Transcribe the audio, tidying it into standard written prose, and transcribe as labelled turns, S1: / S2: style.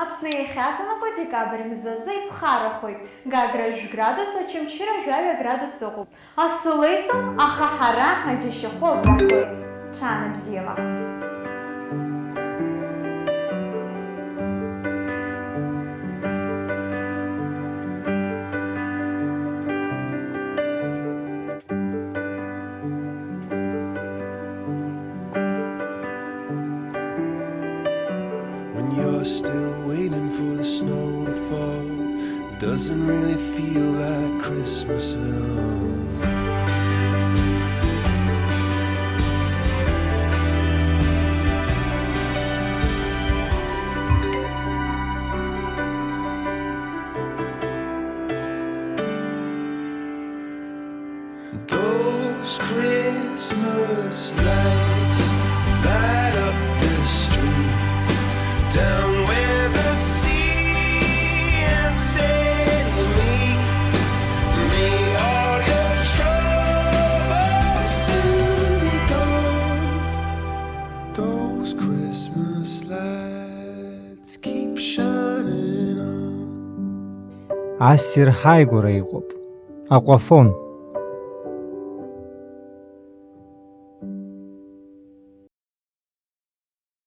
S1: Аԥсны иахьаҵанакуа декабр мзазы иԥхаррахоит. Гагра 1 градус, Очамчыра 1 градус ыҟоуп. Асыла иҵоуп, аха ҳара аџьашьахәы абраҳуеит. Ҽаанбзиала.
S2: When you're still waiting for the snow to fall, doesn't really feel like Christmas at all. Those Christmas lights light up the street down where the sea and sailing meet. May all your troubles soon be gone. Those Christmas lights keep shining on.
S3: Ассир ҳайгәара иҟоуп, аҟәафон.